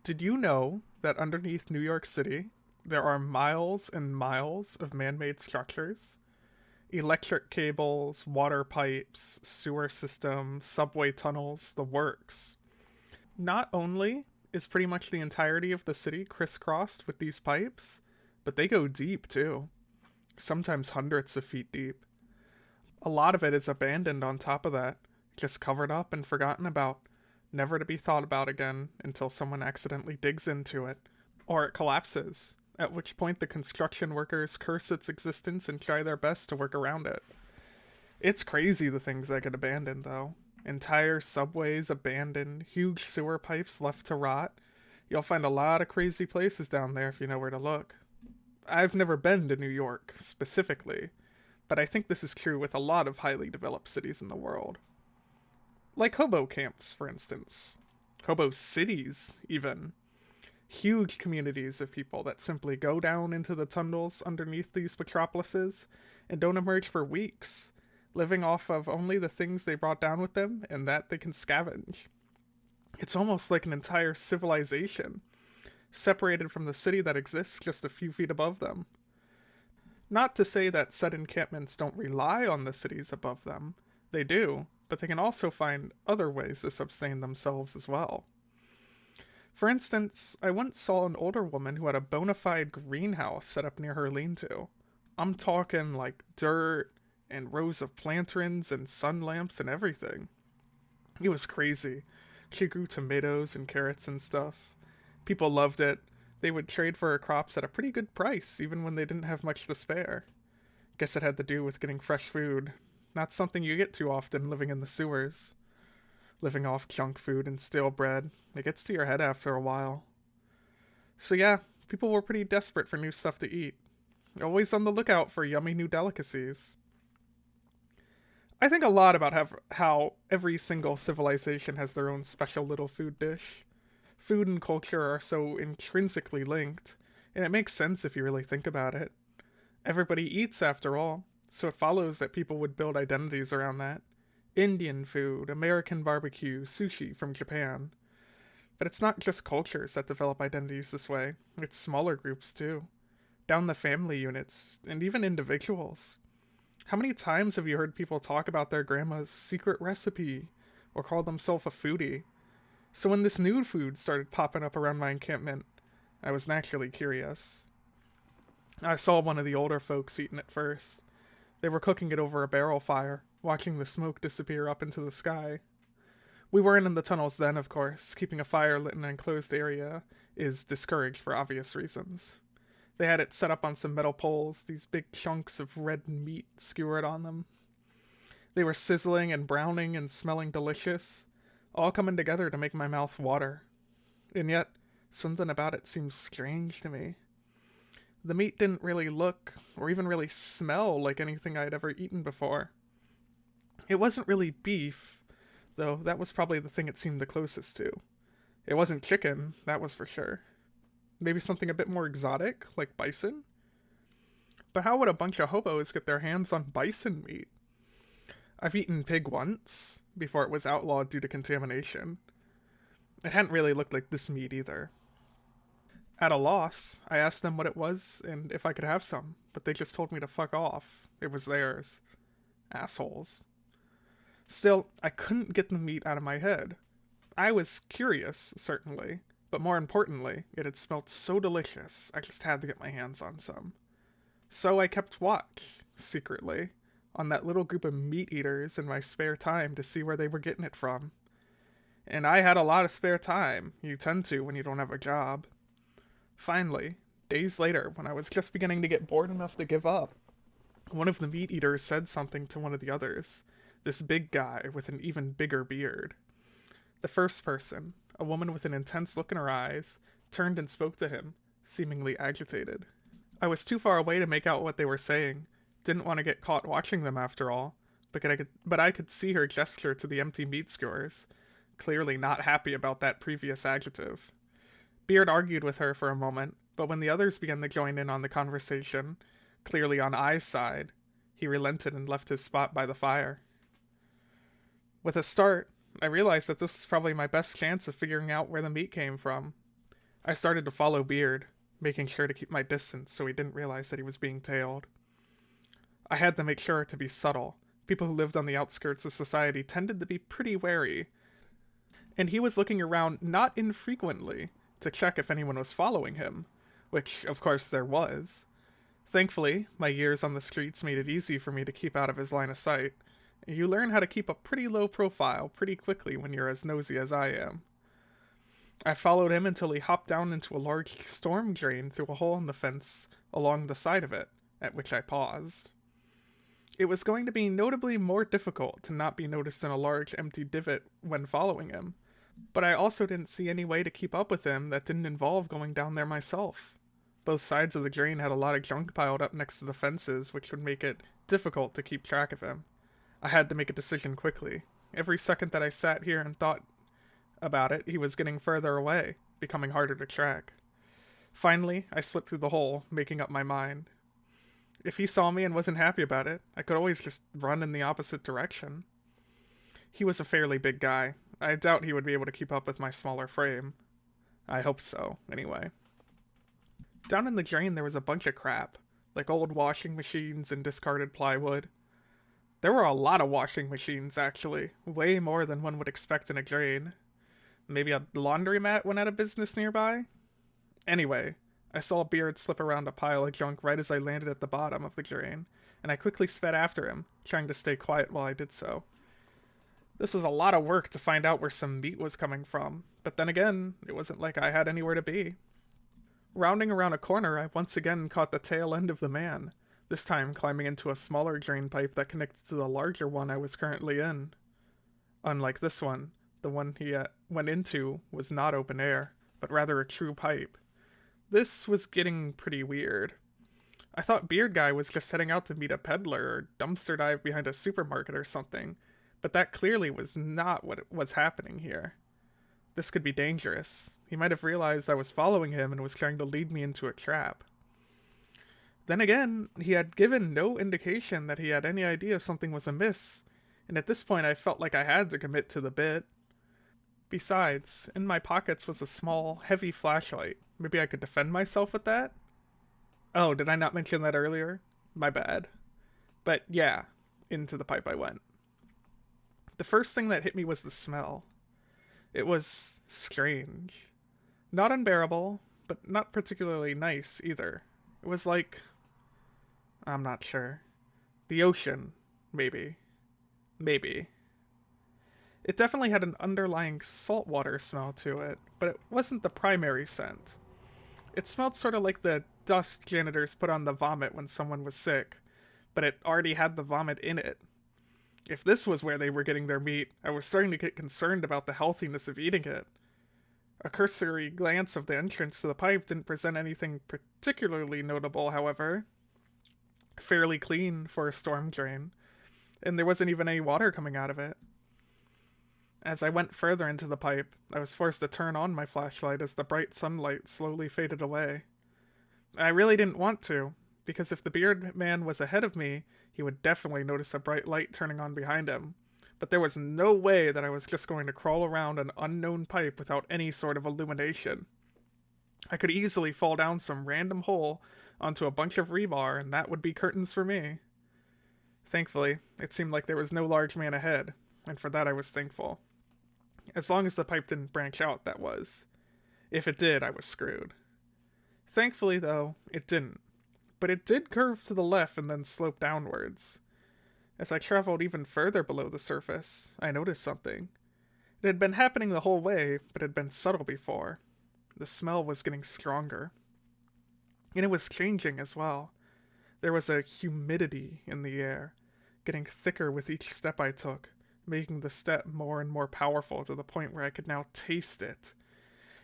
Did you know that underneath New York City, there are miles and miles of man made structures? Electric cables, water pipes, sewer systems, subway tunnels, the works. Not only is pretty much the entirety of the city crisscrossed with these pipes, but they go deep too, sometimes hundreds of feet deep. A lot of it is abandoned on top of that, just covered up and forgotten about, never to be thought about again until someone accidentally digs into it, or it collapses, at which point the construction workers curse its existence and try their best to work around it. It's crazy the things that get abandoned, though. Entire subways abandoned, huge sewer pipes left to rot. You'll find a lot of crazy places down there if you know where to look. I've never been to New York, specifically, but I think this is true with a lot of highly developed cities in the world. Like hobo camps, for instance. Hobo cities, even. Huge communities of people that simply go down into the tunnels underneath these metropolises and don't emerge for weeks, living off of only the things they brought down with them and that they can scavenge. It's almost like an entire civilization, separated from the city that exists just a few feet above them. Not to say that said encampments don't rely on the cities above them, they do, but they can also find other ways to sustain themselves as well. For instance, I once saw an older woman who had a bona fide greenhouse set up near her lean to. I'm talking like dirt and rows of plantains and sun lamps and everything. It was crazy. She grew tomatoes and carrots and stuff. People loved it. They would trade for her crops at a pretty good price, even when they didn't have much to spare. Guess it had to do with getting fresh food. Not something you get too often living in the sewers. Living off junk food and stale bread. It gets to your head after a while. So yeah, people were pretty desperate for new stuff to eat. Always on the lookout for yummy new delicacies. I think a lot about how every single civilization has their own special little food dish. Food and culture are so intrinsically linked, and it makes sense if you really think about it. Everybody eats, after all, so it follows that people would build identities around that. Indian food, American barbecue, sushi from Japan. But it's not just cultures that develop identities this way, it's smaller groups too. Down the family units, and even individuals. How many times have you heard people talk about their grandma's secret recipe, or call themselves a foodie? So when this new food started popping up around my encampment, I was naturally curious. I saw one of the older folks eating it first. They were cooking it over a barrel fire, watching the smoke disappear up into the sky. We weren't in the tunnels then, of course. Keeping a fire lit in an enclosed area is discouraged for obvious reasons. They had it set up on some metal poles, these big chunks of red meat skewered on them. They were sizzling and browning and smelling delicious, all coming together to make my mouth water. And yet, something about it seemed strange to me. The meat didn't really look, or even really smell, like anything I'd ever eaten before. It wasn't really beef, though that was probably the thing it seemed the closest to. It wasn't chicken, that was for sure. Maybe something a bit more exotic, like bison? But how would a bunch of hobos get their hands on bison meat? I've eaten pig once, before it was outlawed due to contamination. It hadn't really looked like this meat either. At a loss, I asked them what it was and if I could have some, but they just told me to fuck off. It was theirs. Assholes. Still, I couldn't get the meat out of my head. I was curious, certainly, but more importantly, it had smelled so delicious, I just had to get my hands on some. So I kept watch, secretly, on that little group of meat eaters in my spare time to see where they were getting it from. And I had a lot of spare time. You tend to when you don't have a job. Finally, days later, when I was just beginning to get bored enough to give up, one of the meat eaters said something to one of the others, this big guy with an even bigger beard. The first person, a woman with an intense look in her eyes, turned and spoke to him, seemingly agitated. I was too far away to make out what they were saying, didn't want to get caught watching them after all, but I could see her gesture to the empty meat skewers, clearly not happy about that previous adjective. Beard argued with her for a moment, but when the others began to join in on the conversation, clearly on I's side, he relented and left his spot by the fire. With a start, I realized that this was probably my best chance of figuring out where the meat came from. I started to follow Beard, making sure to keep my distance so he didn't realize that he was being tailed. I had to make sure to be subtle. People who lived on the outskirts of society tended to be pretty wary, and he was looking around not infrequently to check if anyone was following him, which, of course, there was. Thankfully, my years on the streets made it easy for me to keep out of his line of sight. You learn how to keep a pretty low profile pretty quickly when you're as nosy as I am. I followed him until he hopped down into a large storm drain through a hole in the fence along the side of it, at which I paused. It was going to be notably more difficult to not be noticed in a large empty divot when following him, but I also didn't see any way to keep up with him that didn't involve going down there myself. Both sides of the drain had a lot of junk piled up next to the fences, which would make it difficult to keep track of him. I had to make a decision quickly. Every second that I sat here and thought about it, he was getting further away, becoming harder to track. Finally, I slipped through the hole, making up my mind. If he saw me and wasn't happy about it, I could always just run in the opposite direction. He was a fairly big guy. I doubt he would be able to keep up with my smaller frame. I hope so, anyway. Down in the drain there was a bunch of crap, like old washing machines and discarded plywood. There were a lot of washing machines, actually, way more than one would expect in a drain. Maybe a laundromat went out of business nearby? Anyway, I saw Beard slip around a pile of junk right as I landed at the bottom of the drain, and I quickly sped after him, trying to stay quiet while I did so. This was a lot of work to find out where some meat was coming from, but then again, it wasn't like I had anywhere to be. Rounding around a corner, I once again caught the tail end of the man, this time climbing into a smaller drain pipe that connected to the larger one I was currently in. Unlike this one, the one he went into was not open air, but rather a true pipe. This was getting pretty weird. I thought Beard Guy was just setting out to meet a peddler or dumpster dive behind a supermarket or something, but that clearly was not what was happening here. This could be dangerous. He might have realized I was following him and was trying to lead me into a trap. Then again, he had given no indication that he had any idea something was amiss, and at this point I felt like I had to commit to the bit. Besides, in my pockets was a small, heavy flashlight. Maybe I could defend myself with that? Oh, did I not mention that earlier? My bad. But yeah, into the pipe I went. The first thing that hit me was the smell. It was strange. Not unbearable, but not particularly nice either. It was like... I'm not sure. The ocean, maybe. Maybe. It definitely had an underlying saltwater smell to it, but it wasn't the primary scent. It smelled sort of like the dust janitors put on the vomit when someone was sick, but it already had the vomit in it. If this was where they were getting their meat, I was starting to get concerned about the healthiness of eating it. A cursory glance of the entrance to the pipe didn't present anything particularly notable, however. Fairly clean for a storm drain, and there wasn't even any water coming out of it. As I went further into the pipe, I was forced to turn on my flashlight as the bright sunlight slowly faded away. I really didn't want to, because if the beard man was ahead of me, he would definitely notice a bright light turning on behind him. But there was no way that I was just going to crawl around an unknown pipe without any sort of illumination. I could easily fall down some random hole onto a bunch of rebar, and that would be curtains for me. Thankfully, it seemed like there was no large man ahead, and for that I was thankful. As long as the pipe didn't branch out, that was. If it did, I was screwed. Thankfully, though, it didn't. But it did curve to the left and then slope downwards. As I traveled even further below the surface, I noticed something. It had been happening the whole way, but had been subtle before. The smell was getting stronger. And it was changing as well. There was a humidity in the air, getting thicker with each step I took, making the step more and more powerful to the point where I could now taste it.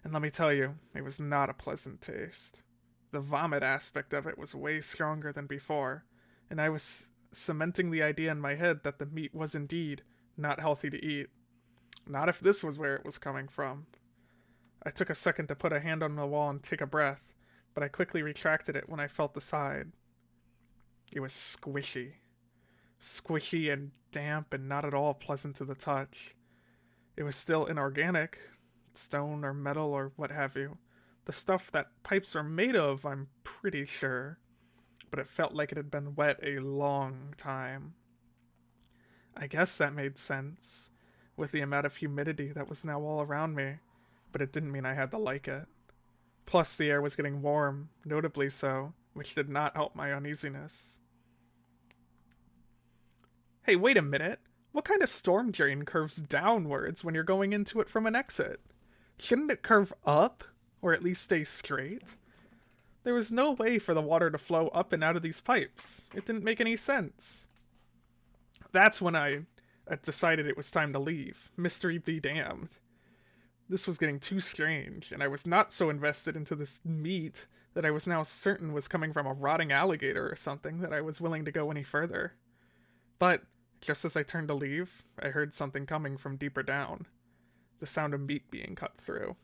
And let me tell you, it was not a pleasant taste. The vomit aspect of it was way stronger than before, and I was cementing the idea in my head that the meat was indeed not healthy to eat. Not if this was where it was coming from. I took a second to put a hand on the wall and take a breath, but I quickly retracted it when I felt the side. It was squishy. Squishy and damp and not at all pleasant to the touch. It was still inorganic, stone or metal or what have you. The stuff that pipes are made of, I'm pretty sure, but it felt like it had been wet a long time. I guess that made sense, with the amount of humidity that was now all around me, but it didn't mean I had to like it. Plus, the air was getting warm, notably so, which did not help my uneasiness. Hey, wait a minute. What kind of storm drain curves downwards when you're going into it from an exit? Shouldn't it curve up? Or at least stay straight? There was no way for the water to flow up and out of these pipes. It didn't make any sense. That's when I decided it was time to leave. Mystery be damned. This was getting too strange, and I was not so invested into this meat that I was now certain was coming from a rotting alligator or something that I was willing to go any further. But, just as I turned to leave, I heard something coming from deeper down. The sound of meat being cut through.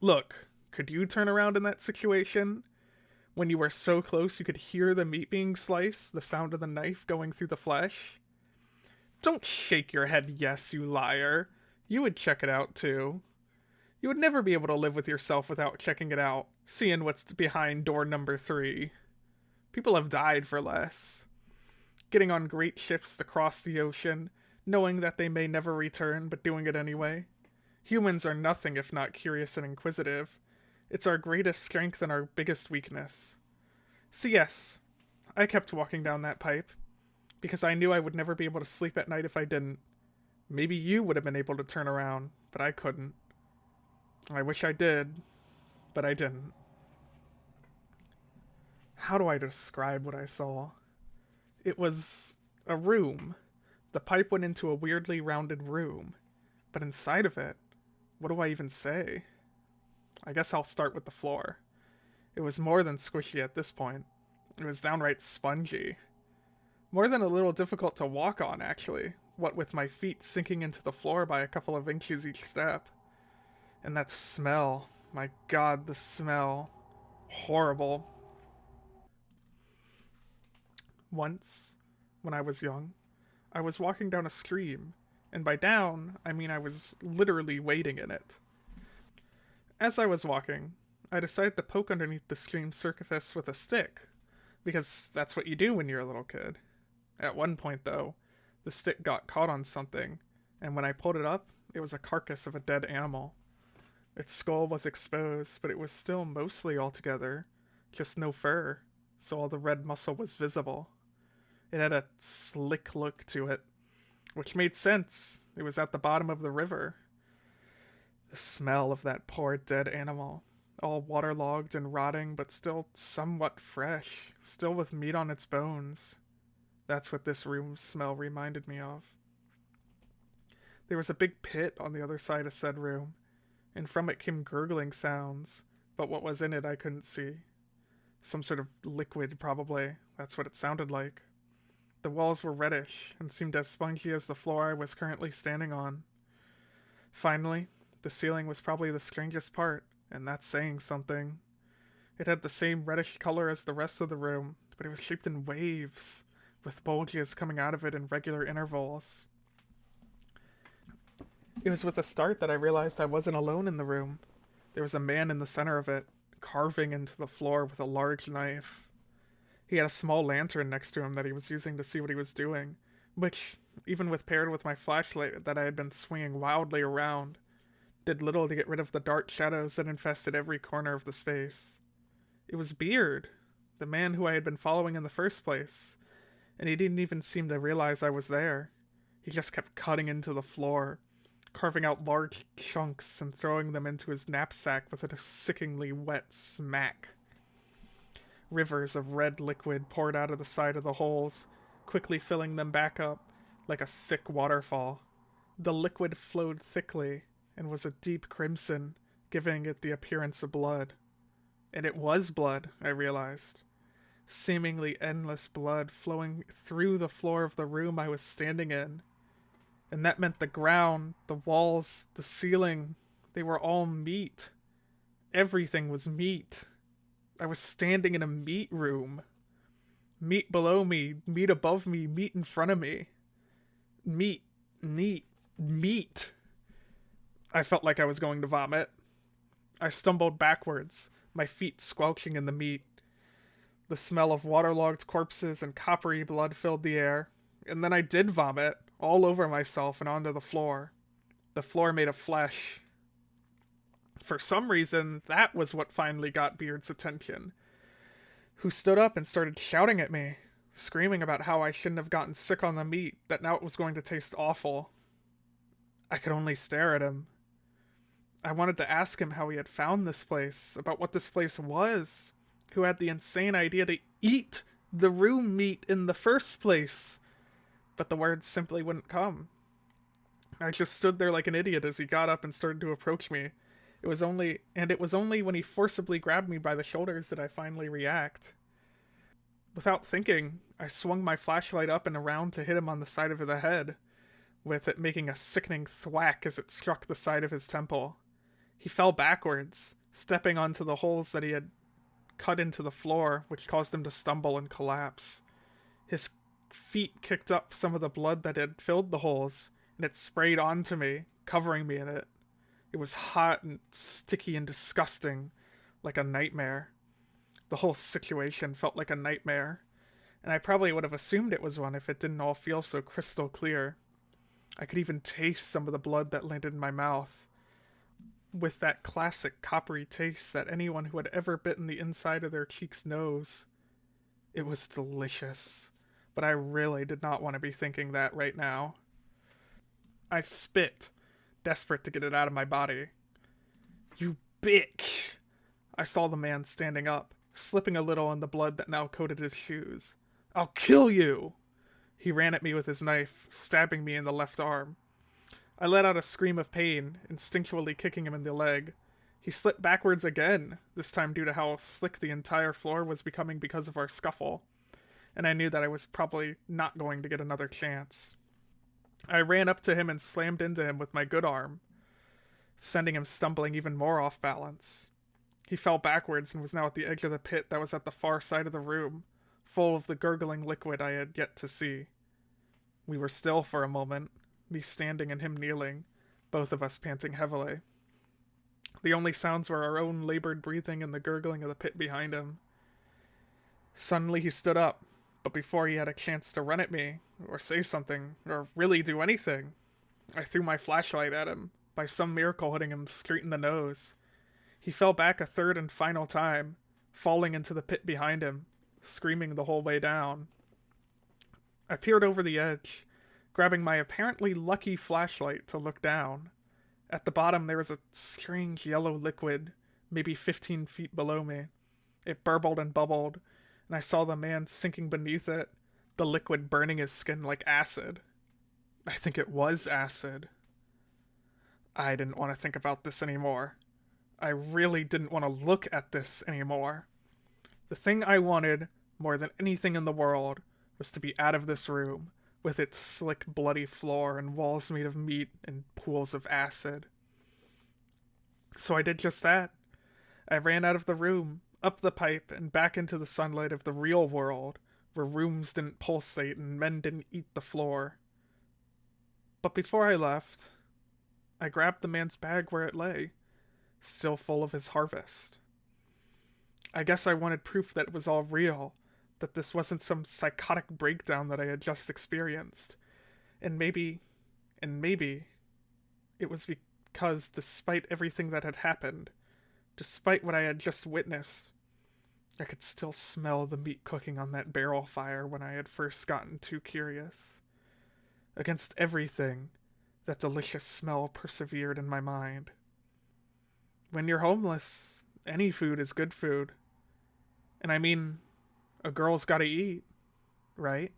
Look, could you turn around in that situation? When you were so close you could hear the meat being sliced, the sound of the knife going through the flesh? Don't shake your head yes, you liar. You would check it out too. You would never be able to live with yourself without checking it out, seeing what's behind door number 3. People have died for less. Getting on great ships to cross the ocean, knowing that they may never return, but doing it anyway. Humans are nothing if not curious and inquisitive. It's our greatest strength and our biggest weakness. So yes, I kept walking down that pipe, because I knew I would never be able to sleep at night if I didn't. Maybe you would have been able to turn around, but I couldn't. I wish I did, but I didn't. How do I describe what I saw? It was a room. The pipe went into a weirdly rounded room. But inside of it, what do I even say? I guess I'll start with the floor. It was more than squishy at this point. It was downright spongy. More than a little difficult to walk on, actually, what with my feet sinking into the floor by a couple of inches each step. And that smell. My God, the smell. Horrible. Once, when I was young, I was walking down a stream, and by down, I mean I was literally wading in it. As I was walking, I decided to poke underneath the stream's surface with a stick, because that's what you do when you're a little kid. At one point, though, the stick got caught on something, and when I pulled it up, it was a carcass of a dead animal. Its skull was exposed, but it was still mostly all together, just no fur, so all the red muscle was visible. It had a slick look to it, which made sense. It was at the bottom of the river. The smell of that poor dead animal, all waterlogged and rotting, but still somewhat fresh, still with meat on its bones. That's what this room's smell reminded me of. There was a big pit on the other side of said room, and from it came gurgling sounds, but what was in it I couldn't see. Some sort of liquid, probably. That's what it sounded like. The walls were reddish, and seemed as spongy as the floor I was currently standing on. Finally, the ceiling was probably the strangest part, and that's saying something. It had the same reddish color as the rest of the room, but it was shaped in waves, with bulges coming out of it in regular intervals. It was with a start that I realized I wasn't alone in the room. There was a man in the center of it, carving into the floor with a large knife. He had a small lantern next to him that he was using to see what he was doing, which, even with paired with my flashlight that I had been swinging wildly around, did little to get rid of the dark shadows that infested every corner of the space. It was Beard, the man who I had been following in the first place, and he didn't even seem to realize I was there. He just kept cutting into the floor, carving out large chunks and throwing them into his knapsack with a sickeningly wet smack. Rivers of red liquid poured out of the side of the holes, quickly filling them back up like a sick waterfall. The liquid flowed thickly and was a deep crimson, giving it the appearance of blood. And it was blood, I realized. Seemingly endless blood flowing through the floor of the room I was standing in. And that meant the ground, the walls, the ceiling, they were all meat. Everything was meat. I was standing in a meat room. Meat below me, meat above me, meat in front of me. Meat. I felt like I was going to vomit. I stumbled backwards, my feet squelching in the meat. The smell of waterlogged corpses and coppery blood filled the air, and then I did vomit, all over myself and onto the floor. The floor made of flesh. For some reason, that was what finally got Beard's attention, who stood up and started shouting at me, screaming about how I shouldn't have gotten sick on the meat, that now it was going to taste awful. I could only stare at him. I wanted to ask him how he had found this place, about what this place was, who had the insane idea to eat the room meat in the first place. But the words simply wouldn't come. I just stood there like an idiot as he got up and started to approach me. It was only when he forcibly grabbed me by the shoulders that I finally react. Without thinking, I swung my flashlight up and around to hit him on the side of the head, with it making a sickening thwack as it struck the side of his temple. He fell backwards, stepping onto the holes that he had cut into the floor, which caused him to stumble and collapse. His feet kicked up some of the blood that had filled the holes, and it sprayed onto me, covering me in it. It was hot and sticky and disgusting, like a nightmare. The whole situation felt like a nightmare, and I probably would have assumed it was one if it didn't all feel so crystal clear. I could even taste some of the blood that landed in my mouth, with that classic coppery taste that anyone who had ever bitten the inside of their cheeks knows. It was delicious, but I really did not want to be thinking that right now. I spit, desperate to get it out of my body. You bitch! I saw the man standing up, slipping a little in the blood that now coated his shoes. I'll kill you! He ran at me with his knife, stabbing me in the left arm. I let out a scream of pain, instinctually kicking him in the leg. He slipped backwards again, this time due to how slick the entire floor was becoming because of our scuffle, and I knew that I was probably not going to get another chance. I ran up to him and slammed into him with my good arm, sending him stumbling even more off balance. He fell backwards and was now at the edge of the pit that was at the far side of the room, full of the gurgling liquid I had yet to see. We were still for a moment, me standing and him kneeling, both of us panting heavily. The only sounds were our own labored breathing and the gurgling of the pit behind him. Suddenly he stood up, but before he had a chance to run at me, or say something, or really do anything, I threw my flashlight at him, by some miracle hitting him straight in the nose. He fell back a third and final time, falling into the pit behind him, screaming the whole way down. I peered over the edge, grabbing my apparently lucky flashlight to look down. At the bottom there was a strange yellow liquid, maybe 15 feet below me. It burbled and bubbled, and I saw the man sinking beneath it, the liquid burning his skin like acid. I think it was acid. I didn't want to think about this anymore. I really didn't want to look at this anymore. The thing I wanted, more than anything in the world, was to be out of this room, with its slick, bloody floor and walls made of meat and pools of acid. So I did just that. I ran out of the room, up the pipe, and back into the sunlight of the real world, where rooms didn't pulsate and men didn't eat the floor. But before I left, I grabbed the man's bag where it lay, still full of his harvest. I guess I wanted proof that it was all real, that this wasn't some psychotic breakdown that I had just experienced. And maybe it was because despite everything that had happened, despite what I had just witnessed, I could still smell the meat cooking on that barrel fire when I had first gotten too curious. Against everything, that delicious smell persevered in my mind. When you're homeless, any food is good food. And I mean, a girl's gotta eat, right?